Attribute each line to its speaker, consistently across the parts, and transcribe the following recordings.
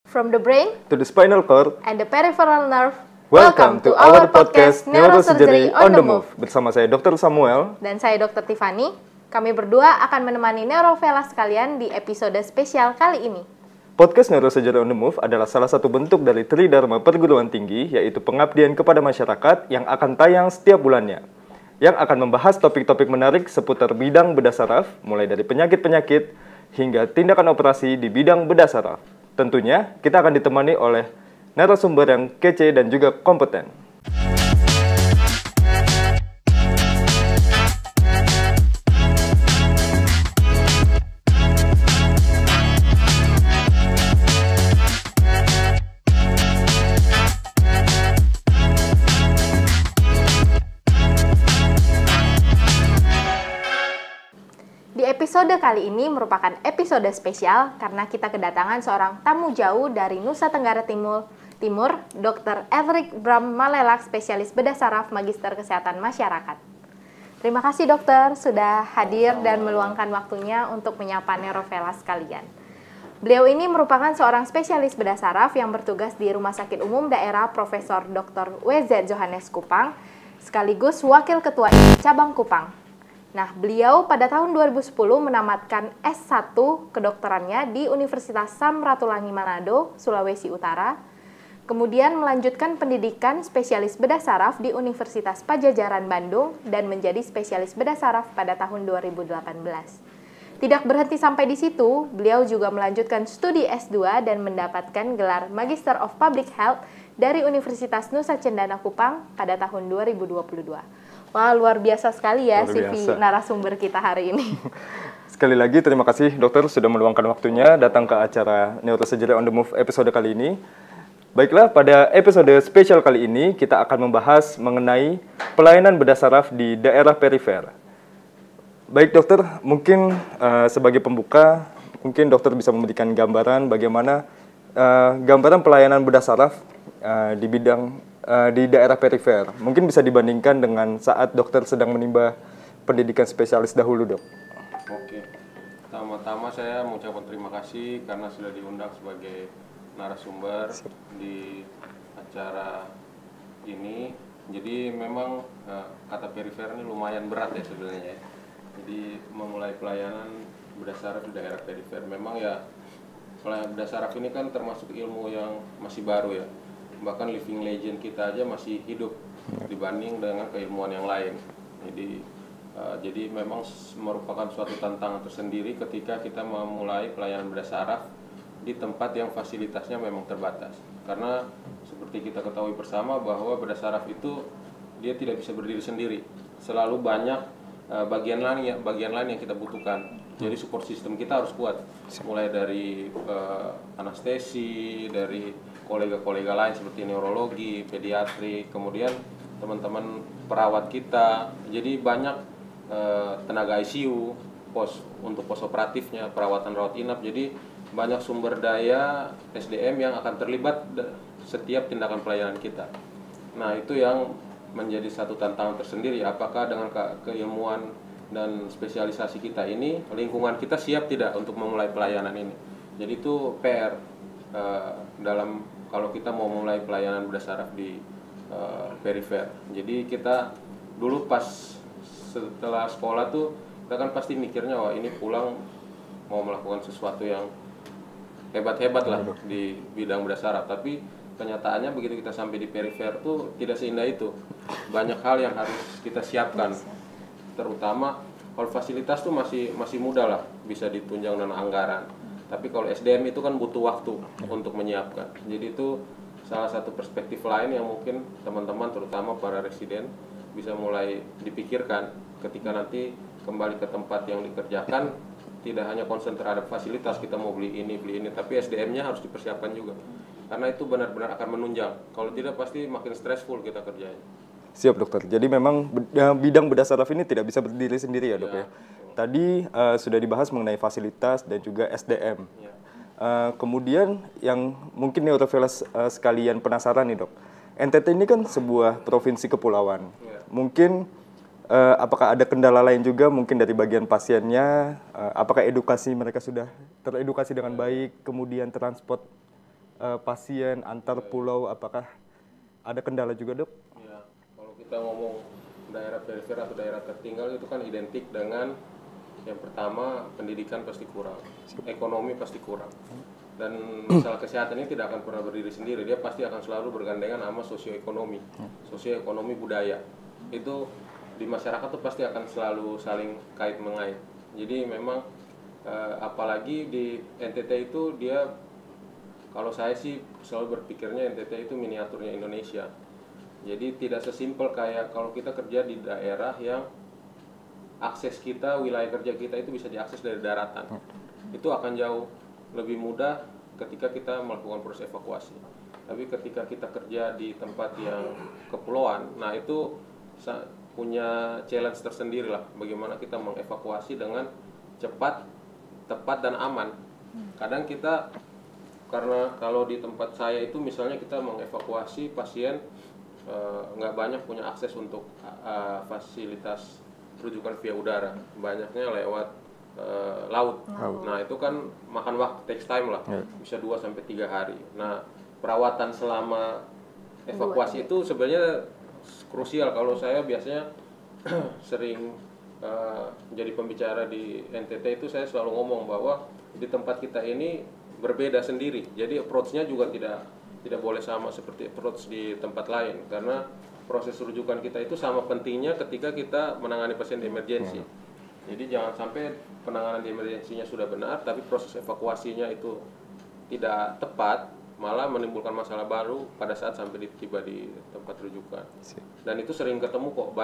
Speaker 1: From the brain
Speaker 2: to the spinal cord
Speaker 1: and the peripheral nerve,
Speaker 2: welcome to our podcast Neurosurgery on the Move. Bersama saya Dr. Samuel
Speaker 1: dan saya Dr. Tiffany. Kami berdua akan menemani neurovelas sekalian di episode spesial kali ini.
Speaker 2: Podcast Neurosurgery on the Move adalah salah satu bentuk dari Tridharma Perguruan Tinggi, yaitu pengabdian kepada masyarakat yang akan tayang setiap bulannya, yang akan membahas topik-topik menarik seputar bidang bedah saraf, mulai dari penyakit-penyakit hingga tindakan operasi di bidang bedah saraf. Tentunya, kita akan ditemani oleh narasumber yang kece dan juga kompeten.
Speaker 1: Episode kali ini merupakan episode spesial karena kita kedatangan seorang tamu jauh dari Nusa Tenggara Timur, Dr. Elric Bram Malelak, spesialis bedah saraf, Magister Kesehatan Masyarakat. Terima kasih dokter sudah hadir dan meluangkan waktunya untuk menyapa neurovelas sekalian. Beliau ini merupakan seorang spesialis bedah saraf yang bertugas di Rumah Sakit Umum Daerah Profesor Dr. W.Z. Johannes Kupang, sekaligus Wakil Ketua IMI Cabang Kupang. Nah, beliau pada tahun 2010 menamatkan S1 kedokterannya di Universitas Samratulangi Manado, Sulawesi Utara. Kemudian melanjutkan pendidikan spesialis bedah saraf di Universitas Padjadjaran Bandung dan menjadi spesialis bedah saraf pada tahun 2018. Tidak berhenti sampai di situ, beliau juga melanjutkan studi S2 dan mendapatkan gelar Magister of Public Health dari Universitas Nusa Cendana Kupang pada tahun 2022. Wah, luar biasa sekali ya CV narasumber kita hari ini.
Speaker 2: Sekali lagi terima kasih dokter sudah meluangkan waktunya datang ke acara Neurosurgery on the Move episode kali ini. Baiklah, pada episode spesial kali ini kita akan membahas mengenai pelayanan bedah saraf di daerah perifer. Baik dokter, mungkin sebagai pembuka, mungkin dokter bisa memberikan gambaran bagaimana gambaran pelayanan bedah saraf di daerah perifer. Mungkin bisa dibandingkan dengan saat dokter sedang menimba pendidikan spesialis dahulu, dok.
Speaker 3: Oke. Pertama-tama saya mengucapkan terima kasih karena sudah diundang sebagai narasumber di acara ini. Jadi memang kata perifer ini lumayan berat ya sebenarnya. Jadi memulai pelayanan bedah saraf di daerah perifer. Memang ya pelayanan bedah saraf ini kan termasuk ilmu yang masih baru ya. Bahkan living legend kita aja masih hidup dibanding dengan keilmuan yang lain. Jadi memang merupakan suatu tantangan tersendiri ketika kita memulai pelayanan bedah saraf di tempat yang fasilitasnya memang terbatas. Karena seperti kita ketahui bersama bahwa bedah saraf itu dia tidak bisa berdiri sendiri. Selalu banyak bagian lain yang kita butuhkan. Jadi support system kita harus kuat. Mulai dari anestesi, dari kolega-kolega lain seperti neurologi, pediatri, kemudian teman-teman perawat kita. Jadi banyak tenaga ICU, untuk pos operatifnya, perawatan rawat inap. Jadi banyak sumber daya SDM yang akan terlibat setiap tindakan pelayanan kita. Nah, itu yang menjadi satu tantangan tersendiri. Apakah dengan keilmuan dan spesialisasi kita ini, lingkungan kita siap tidak untuk memulai pelayanan ini? Jadi itu PR kalau kita mau mulai pelayanan bedah saraf di perifer. Jadi kita dulu pas setelah sekolah tuh kita kan pasti mikirnya wah ini pulang mau melakukan sesuatu yang hebat-hebat lah di bidang bedah saraf. Tapi kenyataannya begitu kita sampai di perifer tuh tidak seindah itu. Banyak hal yang harus kita siapkan. Terutama kalau fasilitas tuh masih mudah lah, bisa ditunjang dengan anggaran. Tapi kalau SDM itu kan butuh waktu untuk menyiapkan. Jadi itu salah satu perspektif lain yang mungkin teman-teman terutama para residen bisa mulai dipikirkan ketika nanti kembali ke tempat yang dikerjakan. Tidak hanya konsen terhadap fasilitas, kita mau beli ini, tapi SDM-nya harus dipersiapkan juga. Karena itu benar-benar akan menunjang. Kalau tidak pasti makin stressful kita kerjanya.
Speaker 2: Siap dokter. Jadi memang bidang bedah saraf ini tidak bisa berdiri sendiri ya dok ya. Tadi sudah dibahas mengenai fasilitas dan juga SDM. Kemudian yang mungkin neurovelas sekalian penasaran nih dok. NTT ini kan sebuah provinsi kepulauan. Mungkin apakah ada kendala lain juga mungkin dari bagian pasiennya? Apakah edukasi mereka sudah teredukasi dengan baik? Kemudian transport pasien antar pulau, apakah ada kendala juga, Dok?
Speaker 3: Ya, kalau kita ngomong daerah perifer atau daerah tertinggal itu kan identik dengan yang pertama pendidikan pasti kurang, ekonomi pasti kurang. Dan masalah kesehatan ini tidak akan pernah berdiri sendiri, dia pasti akan selalu bergandengan sama sosioekonomi budaya. Itu di masyarakat tuh pasti akan selalu saling kait mengait. Jadi memang apalagi di NTT itu dia, kalau saya sih selalu berpikirnya NTT itu miniaturnya Indonesia. Jadi tidak sesimpel kayak kalau kita kerja di daerah yang akses kita, wilayah kerja kita itu bisa diakses dari daratan. Itu akan jauh lebih mudah ketika kita melakukan proses evakuasi. Tapi ketika kita kerja di tempat yang kepulauan, nah itu punya challenge tersendiri lah, bagaimana kita mengevakuasi dengan cepat, tepat, dan aman. Kadang kita, karena kalau di tempat saya itu misalnya kita mengevakuasi pasien nggak banyak punya akses untuk fasilitas rujukan via udara, banyaknya lewat laut. Nah itu kan makan waktu, takes time lah, bisa 2-3 hari. Nah perawatan selama evakuasi itu sebenarnya krusial. Kalau saya biasanya sering jadi pembicara di NTT itu, saya selalu ngomong bahwa di tempat kita ini berbeda sendiri. Jadi approach-nya juga tidak boleh sama seperti approach di tempat lain, karena proses rujukan kita itu sama pentingnya ketika kita menangani pasien di emergensi. Jadi jangan sampai penanganan di emergensinya sudah benar, tapi proses evakuasinya itu tidak tepat, malah menimbulkan masalah baru pada saat sampai tiba di tempat rujukan. Dan itu sering ketemu kok,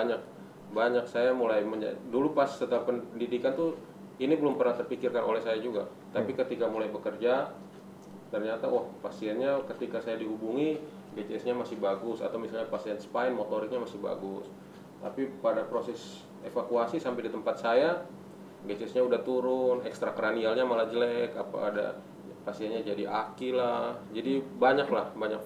Speaker 3: banyak saya mulai dulu pas setelah pendidikan tuh ini belum pernah terpikirkan oleh saya juga. Tapi ketika mulai bekerja, ternyata pasiennya ketika saya dihubungi BCS-nya masih bagus, atau misalnya pasien spine motoriknya masih bagus. Tapi pada proses evakuasi sampai di tempat saya, BCS-nya udah turun, ekstrakranialnya malah jelek, apa ada pasiennya jadi aki lah. Jadi banyak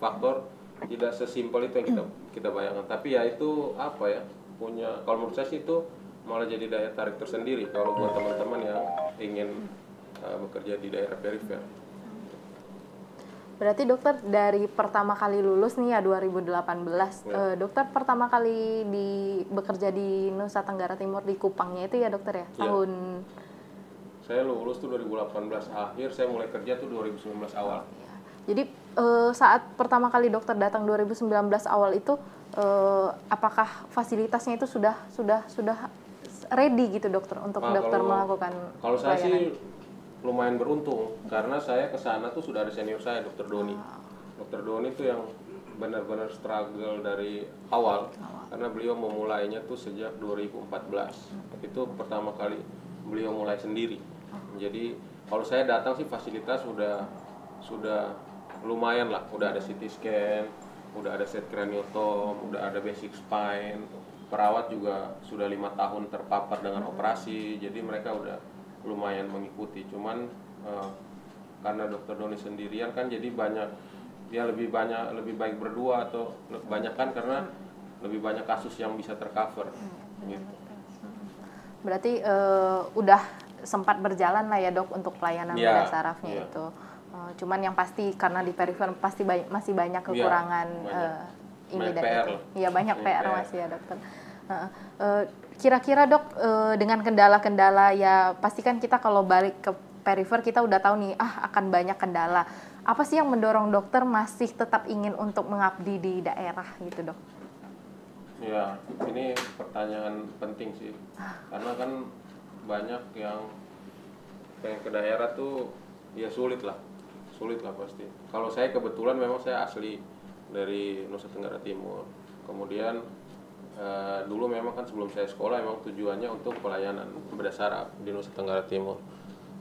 Speaker 3: faktor, tidak sesimpel itu yang kita bayangkan. Tapi ya itu apa ya, punya, kalau menurut saya sih itu malah jadi daya tarik tersendiri kalau buat teman-teman yang ingin bekerja di daerah perifer.
Speaker 1: Berarti dokter dari pertama kali lulus nih ya 2018, dokter pertama kali bekerja di Nusa Tenggara Timur di Kupangnya itu ya dokter ya? Tahun
Speaker 3: saya lulus tuh 2018 akhir, saya mulai kerja tuh 2019 awal.
Speaker 1: Jadi saat pertama kali dokter datang 2019 awal itu, apakah fasilitasnya itu sudah ready gitu dokter untuk dokter melakukan
Speaker 3: kalau saya sih lumayan beruntung, karena saya ke sana tuh sudah ada senior saya, Dr. Doni. Dr. Doni tuh yang benar-benar struggle dari awal, karena beliau memulainya tuh sejak 2014. Itu pertama kali beliau mulai sendiri. Jadi kalau saya datang sih fasilitas sudah lumayan lah, udah ada CT scan, udah ada set craniotom, udah ada basic spine. Perawat juga sudah 5 tahun terpapar dengan operasi, jadi mereka udah lumayan mengikuti. Cuman karena Dr. Doni sendirian kan, jadi lebih baik berdua atau banyak kan, karena lebih banyak kasus yang bisa tercover gitu.
Speaker 1: Berarti udah sempat berjalan lah ya dok untuk pelayanan bedah sarafnya itu. Cuman yang pasti karena di perifer pasti masih banyak kekurangan ini dan itu. Iya, banyak PR masih ya dokter. Kira-kira dok, dengan kendala-kendala ya pasti kan kita kalau balik ke perifer kita udah tahu nih akan banyak kendala. Apa sih yang mendorong dokter masih tetap ingin untuk mengabdi di daerah gitu dok?
Speaker 3: Ya, ini pertanyaan penting sih, karena kan banyak yang pengen ke daerah tuh ya sulit lah pasti. Kalau saya kebetulan memang saya asli dari Nusa Tenggara Timur, kemudian dulu memang kan sebelum saya sekolah memang tujuannya untuk pelayanan bedah saraf di Nusa Tenggara Timur.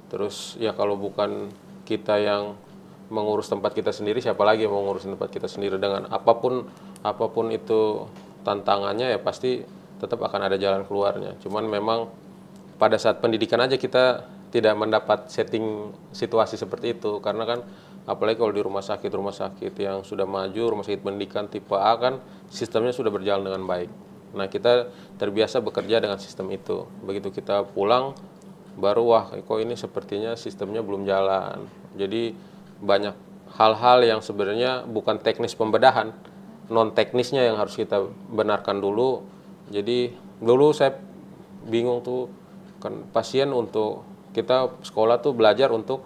Speaker 3: Terus ya kalau bukan kita yang mengurus tempat kita sendiri, siapa lagi yang mau ngurus tempat kita sendiri? Dengan apapun itu tantangannya ya pasti tetap akan ada jalan keluarnya. Cuman memang pada saat pendidikan aja kita tidak mendapat setting situasi seperti itu, karena kan apalagi kalau di rumah sakit yang sudah maju, rumah sakit pendidikan tipe A kan sistemnya sudah berjalan dengan baik. Nah kita terbiasa bekerja dengan sistem itu. Begitu kita pulang baru kok ini sepertinya sistemnya belum jalan. Jadi banyak hal-hal yang sebenarnya bukan teknis pembedahan, non teknisnya yang harus kita benarkan dulu. Jadi dulu saya bingung tuh, kan pasien untuk kita sekolah tuh belajar untuk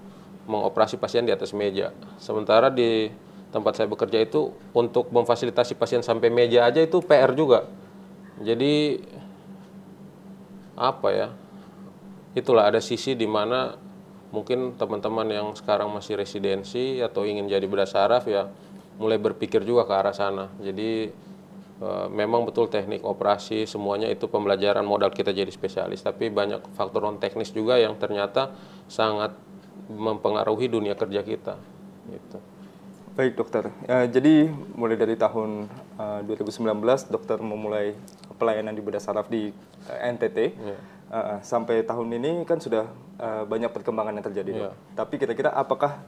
Speaker 3: mengoperasi pasien di atas meja. Sementara di tempat saya bekerja itu untuk memfasilitasi pasien sampai meja aja itu PR juga. Jadi apa ya? Itulah ada sisi di mana mungkin teman-teman yang sekarang masih residensi atau ingin jadi bedah saraf ya mulai berpikir juga ke arah sana. Jadi memang betul teknik operasi semuanya itu pembelajaran modal kita jadi spesialis, tapi banyak faktor non teknis juga yang ternyata sangat mempengaruhi dunia kerja kita. Gitu.
Speaker 2: Baik dokter, jadi mulai dari tahun 2019 dokter memulai pelayanan di bedah saraf di NTT. Sampai tahun ini kan sudah banyak perkembangan yang terjadi. Dok. Tapi kira-kira apakah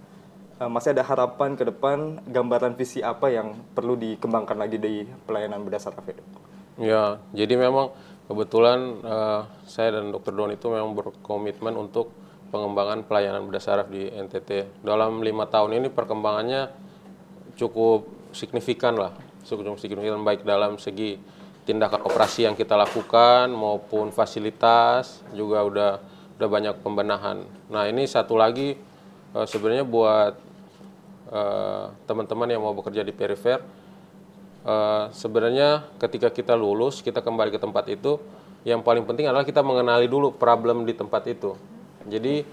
Speaker 2: masih ada harapan ke depan, gambaran visi apa yang perlu dikembangkan lagi di pelayanan bedah saraf itu? Ya,
Speaker 3: jadi memang kebetulan saya dan Dr. Don itu memang berkomitmen untuk pengembangan pelayanan bedah saraf di NTT. Dalam 5 tahun ini perkembangannya cukup signifikan lah, cukup signifikan baik dalam segi tindakan operasi yang kita lakukan maupun fasilitas juga udah banyak pembenahan. Nah ini satu lagi sebenarnya buat teman-teman yang mau bekerja di perifer, sebenarnya ketika kita lulus kita kembali ke tempat itu, yang paling penting adalah kita mengenali dulu problem di tempat itu. Jadi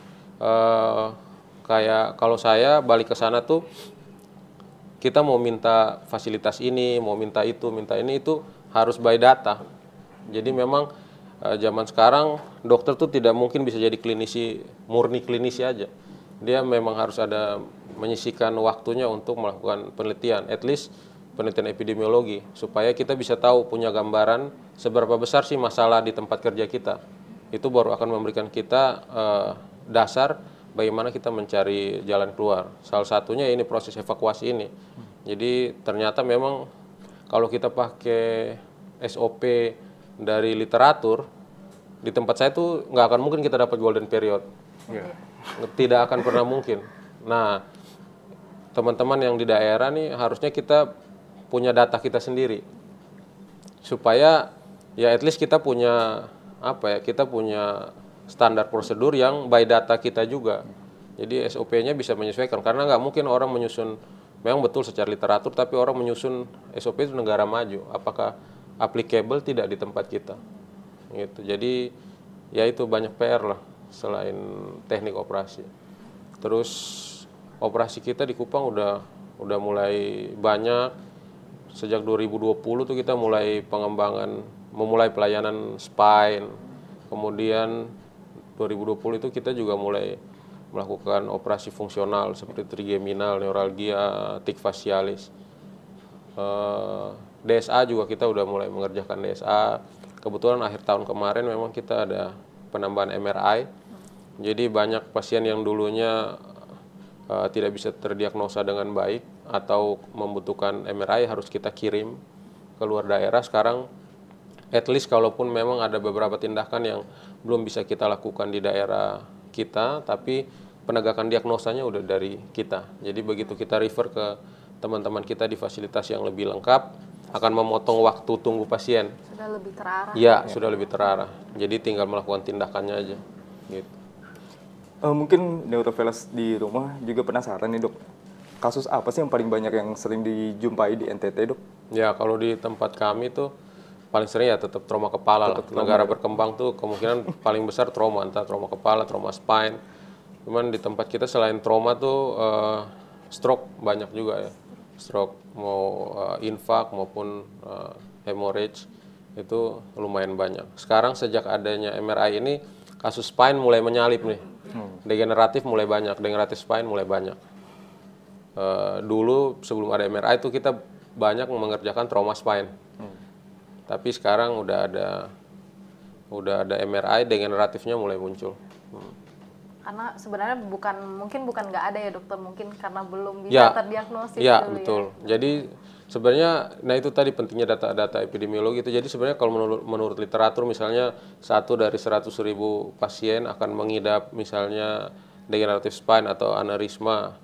Speaker 3: kayak kalau saya balik ke sana tuh kita mau minta fasilitas ini, mau minta itu harus by data. Jadi memang zaman sekarang dokter tuh tidak mungkin bisa jadi klinisi, murni klinisi aja. Dia memang harus ada menyisihkan waktunya untuk melakukan penelitian, at least penelitian epidemiologi, supaya kita bisa tahu, punya gambaran seberapa besar sih masalah di tempat kerja kita. Itu baru akan memberikan kita dasar bagaimana kita mencari jalan keluar. Salah satunya ini proses evakuasi ini. Jadi ternyata memang kalau kita pakai SOP dari literatur, di tempat saya tuh nggak akan mungkin kita dapat golden period. Tidak akan pernah mungkin. Nah, teman-teman yang di daerah nih harusnya kita punya data kita sendiri. Supaya ya at least kita punya kita punya standar prosedur yang by data kita juga. Jadi SOP-nya bisa menyesuaikan, karena nggak mungkin orang menyusun, memang betul secara literatur, tapi orang menyusun SOP itu negara maju, apakah applicable tidak di tempat kita. Gitu. Jadi ya itu banyak PR lah selain teknik operasi. Terus operasi kita di Kupang udah mulai banyak. Sejak 2020 tuh kita mulai memulai pelayanan spine. Kemudian 2020 itu kita juga mulai melakukan operasi fungsional seperti trigeminal, neuralgia, tic facialis. DSA juga kita udah mulai mengerjakan DSA. Kebetulan akhir tahun kemarin memang kita ada penambahan MRI. Jadi banyak pasien yang dulunya tidak bisa terdiagnosa dengan baik atau membutuhkan MRI harus kita kirim ke luar daerah. Sekarang at least kalaupun memang ada beberapa tindakan yang belum bisa kita lakukan di daerah kita, tapi penegakan diagnosanya udah dari kita. Jadi begitu kita refer ke teman-teman kita di fasilitas yang lebih lengkap, akan memotong waktu tunggu pasien.
Speaker 1: Sudah lebih terarah.
Speaker 3: Ya, sudah lebih terarah. Jadi tinggal melakukan tindakannya aja. Gitu.
Speaker 2: Mungkin neurovelas di rumah juga penasaran nih dok, kasus apa sih yang paling banyak yang sering dijumpai di NTT dok?
Speaker 3: Ya kalau di tempat kami tuh paling sering ya tetap trauma kepala lah. Negara berkembang tuh kemungkinan paling besar trauma, entah trauma kepala, trauma spine. Cuman di tempat kita selain trauma tuh stroke banyak juga ya. Stroke mau infak maupun hemorrhage itu lumayan banyak. Sekarang sejak adanya MRI ini kasus spine mulai menyalip nih. Degeneratif mulai banyak, degeneratif spine mulai banyak. Dulu sebelum ada MRI itu kita banyak mengerjakan trauma spine. Tapi sekarang udah ada MRI, degeneratifnya mulai muncul.
Speaker 1: Karena sebenarnya mungkin bukan nggak ada ya dokter, mungkin karena belum bisa terdiagnosis
Speaker 3: ya,
Speaker 1: dulu
Speaker 3: betul. Jadi sebenarnya, nah itu tadi pentingnya data-data epidemiologi itu. Jadi sebenarnya kalau menurut literatur misalnya 1 dari 100.000 pasien akan mengidap misalnya degenerative spine atau aneurisma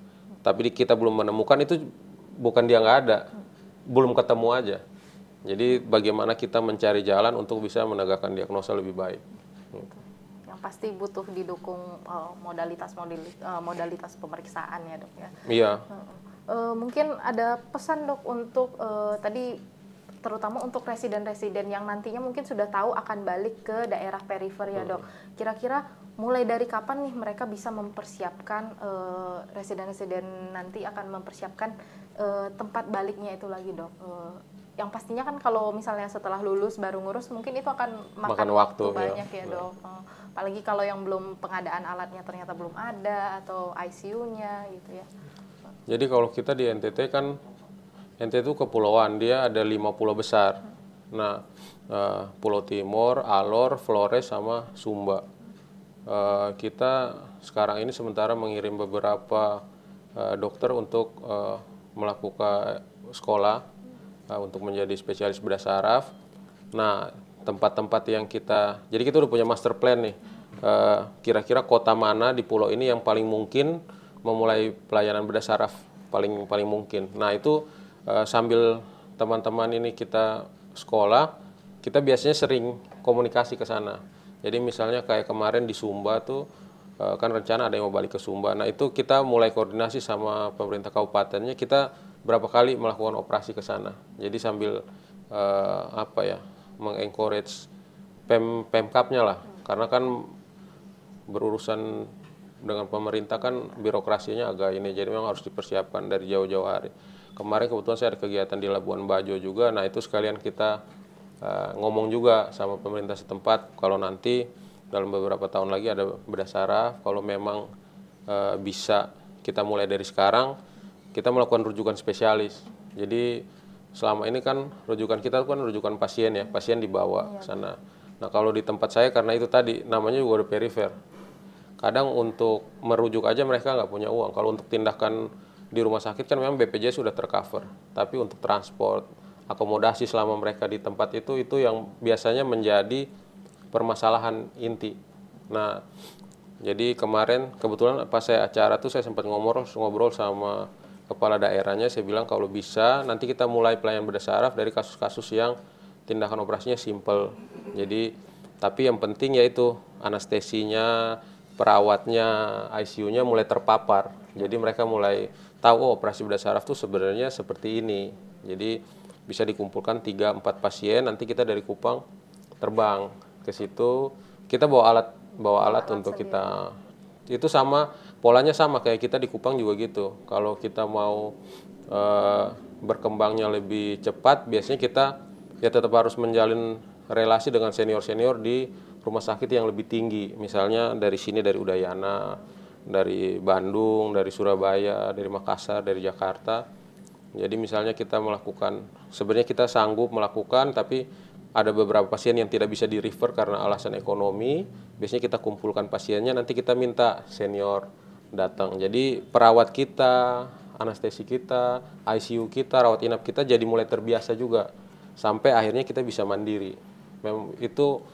Speaker 3: tapi kita belum menemukan, itu bukan dia nggak ada, belum ketemu aja. Jadi bagaimana kita mencari jalan untuk bisa menegakkan diagnosa lebih baik.
Speaker 1: Yang pasti butuh didukung modalitas pemeriksaan ya dok ya.
Speaker 3: Iya.
Speaker 1: Mungkin ada pesan dok untuk tadi terutama untuk residen-residen yang nantinya mungkin sudah tahu akan balik ke daerah perifer ya dok. Kira-kira mulai dari kapan nih mereka bisa mempersiapkan residen-residen nanti akan mempersiapkan tempat baliknya itu lagi dok? Yang pastinya kan kalau misalnya setelah lulus baru ngurus mungkin itu akan makan waktu banyak ya dok. Apalagi kalau yang belum pengadaan alatnya ternyata belum ada atau ICU-nya gitu ya.
Speaker 3: Jadi kalau kita di NTT kan, NTT itu kepulauan, dia ada 5 pulau besar. Nah, Pulau Timur, Alor, Flores, sama Sumba. Kita sekarang ini sementara mengirim beberapa dokter untuk melakukan sekolah untuk menjadi spesialis bedah saraf. Nah, tempat-tempat yang jadi kita udah punya master plan nih. Kira-kira kota mana di pulau ini yang paling mungkin memulai pelayanan bedah saraf paling mungkin. Nah, itu sambil teman-teman ini kita sekolah, kita biasanya sering komunikasi ke sana. Jadi misalnya kayak kemarin di Sumba tuh kan rencana ada yang mau balik ke Sumba. Nah, itu kita mulai koordinasi sama pemerintah kabupatennya, kita berapa kali melakukan operasi ke sana. Jadi sambil mengencourage Pemkapnya lah, karena kan berurusan dengan pemerintah kan birokrasinya agak ini, jadi memang harus dipersiapkan dari jauh-jauh hari. Kemarin kebetulan saya ada kegiatan di Labuan Bajo juga, nah itu sekalian kita ngomong juga sama pemerintah setempat, kalau nanti dalam beberapa tahun lagi ada bedah saraf, kalau memang bisa kita mulai dari sekarang, kita melakukan rujukan spesialis. Jadi selama ini kan rujukan kita kan rujukan pasien ya, pasien dibawa ke sana. Nah kalau di tempat saya karena itu tadi namanya juga ada perifer. Kadang untuk merujuk aja mereka nggak punya uang. Kalau untuk tindakan di rumah sakit kan memang BPJS sudah tercover. Tapi untuk transport, akomodasi selama mereka di tempat itu yang biasanya menjadi permasalahan inti. Nah jadi kemarin kebetulan pas saya acara tuh saya sempat ngobrol sama kepala daerahnya, saya bilang kalau bisa nanti kita mulai pelayanan bedah saraf dari kasus-kasus yang tindakan operasinya simple. Jadi tapi yang penting yaitu anestesinya, perawatnya, ICU-nya mulai terpapar. Jadi mereka mulai tahu operasi bedah saraf itu sebenarnya seperti ini. Jadi bisa dikumpulkan 3-4 pasien, nanti kita dari Kupang terbang ke situ. Kita bawa alat untuk kita. Itu sama, polanya sama kayak kita di Kupang juga gitu. Kalau kita mau berkembangnya lebih cepat, biasanya kita ya tetap harus menjalin relasi dengan senior-senior di rumah sakit yang lebih tinggi. Misalnya dari sini, dari Udayana, dari Bandung, dari Surabaya, dari Makassar, dari Jakarta. Jadi misalnya kita melakukan, sebenarnya kita sanggup melakukan, tapi ada beberapa pasien yang tidak bisa di-refer karena alasan ekonomi. Biasanya kita kumpulkan pasiennya, nanti kita minta senior datang. Jadi perawat kita, anestesi kita, ICU kita, rawat inap kita jadi mulai terbiasa juga. Sampai akhirnya kita bisa mandiri. Memang itu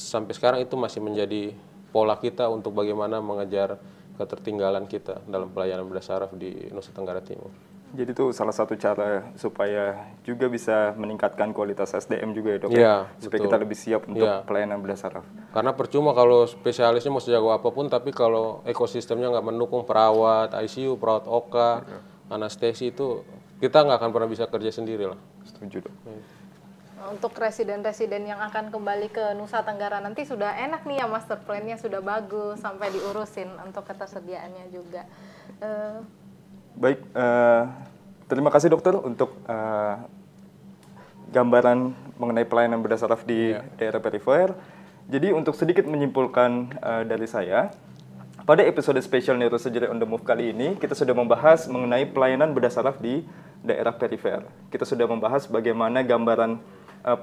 Speaker 3: sampai sekarang itu masih menjadi pola kita untuk bagaimana mengejar ketertinggalan kita dalam pelayanan bedah saraf di Nusa Tenggara Timur.
Speaker 2: Jadi itu salah satu cara supaya juga bisa meningkatkan kualitas SDM juga ya dok, supaya
Speaker 3: betul.
Speaker 2: Kita lebih siap untuk pelayanan bedah saraf.
Speaker 3: Karena percuma kalau spesialisnya mau sejago apapun, tapi kalau ekosistemnya nggak mendukung perawat ICU, perawat OK, anestesi itu kita nggak akan pernah bisa kerja sendiri lah.
Speaker 2: Setuju dok.
Speaker 1: Untuk residen-residen yang akan kembali ke Nusa Tenggara nanti sudah enak nih ya, master plan-nya sudah bagus sampai diurusin untuk ketersediaannya juga.
Speaker 2: Baik, terima kasih dokter untuk gambaran mengenai pelayanan bedah saraf di daerah perifer. Jadi untuk sedikit menyimpulkan dari saya, pada episode spesial Neurosurgery on the Move kali ini, kita sudah membahas mengenai pelayanan bedah saraf di daerah perifer. Kita sudah membahas bagaimana gambaran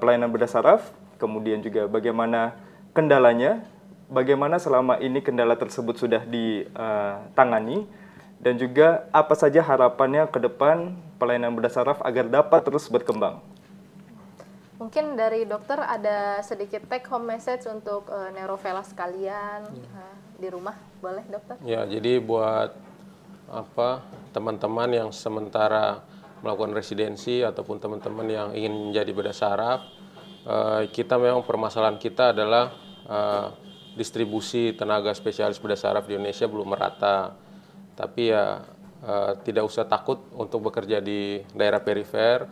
Speaker 2: pelayanan bedah saraf, kemudian juga bagaimana kendalanya, bagaimana selama ini kendala tersebut sudah ditangani, dan juga apa saja harapannya ke depan pelayanan bedah saraf agar dapat terus berkembang.
Speaker 1: Mungkin dari dokter ada sedikit take home message untuk neurovelas sekalian di rumah, boleh dokter?
Speaker 3: Ya, jadi buat teman-teman yang sementara melakukan residensi ataupun teman-teman yang ingin menjadi bedah saraf. Kita memang permasalahan kita adalah distribusi tenaga spesialis bedah saraf di Indonesia belum merata. Tapi ya tidak usah takut untuk bekerja di daerah perifer.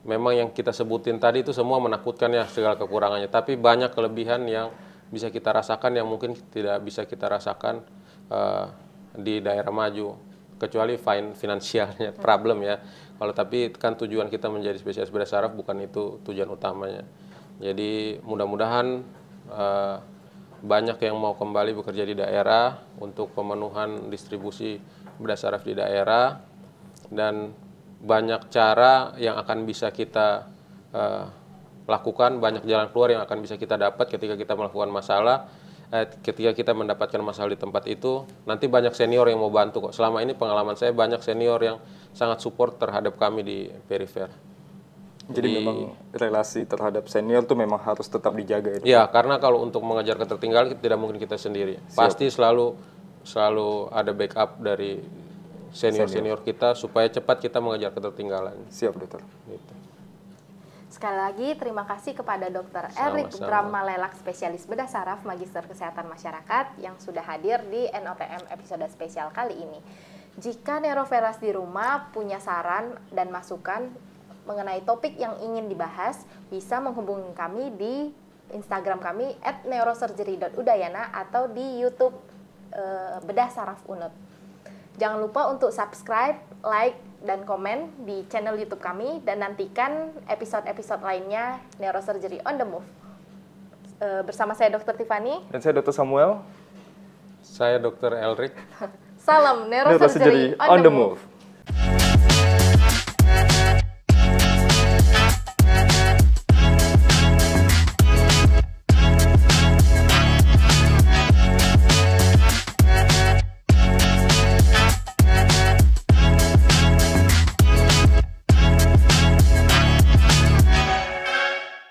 Speaker 3: Memang yang kita sebutin tadi itu semua menakutkan ya, segala kekurangannya. Tapi banyak kelebihan yang bisa kita rasakan yang mungkin tidak bisa kita rasakan di daerah maju. Kecuali finansialnya problem ya. Kalau tapi kan tujuan kita menjadi spesialis bedah saraf bukan itu tujuan utamanya. Jadi mudah-mudahan banyak yang mau kembali bekerja di daerah untuk pemenuhan distribusi bedah saraf di daerah, dan banyak cara yang akan bisa kita lakukan, banyak jalan keluar yang akan bisa kita dapat ketika kita melakukan ketika kita mendapatkan masalah di tempat itu. Nanti banyak senior yang mau bantu kok. Selama ini pengalaman saya banyak senior yang sangat support terhadap kami di perifer.
Speaker 2: Jadi memang relasi terhadap senior itu memang harus tetap dijaga itu.
Speaker 3: Ya, karena kalau untuk mengejar ketertinggalan tidak mungkin kita sendiri. Pasti selalu ada backup dari senior kita supaya cepat kita mengejar ketertinggalan.
Speaker 2: Siap, dokter.
Speaker 3: Gitu.
Speaker 1: Sekali lagi terima kasih kepada Dr. Elric Bram Malelak, spesialis bedah saraf, Magister Kesehatan Masyarakat yang sudah hadir di NOTM episode spesial kali ini. Jika neuroveras di rumah punya saran dan masukan mengenai topik yang ingin dibahas, bisa menghubungi kami di Instagram kami @neurosurgery.udayana atau di YouTube Bedah Saraf UNUD. Jangan lupa untuk subscribe, like, dan komen di channel YouTube kami, dan nantikan episode-episode lainnya Neurosurgery on the Move. Bersama saya Dr. Tiffany.
Speaker 2: Dan saya Dr. Samuel.
Speaker 3: Saya Dr. Elric.
Speaker 1: Salam Neurosurgery on the Move.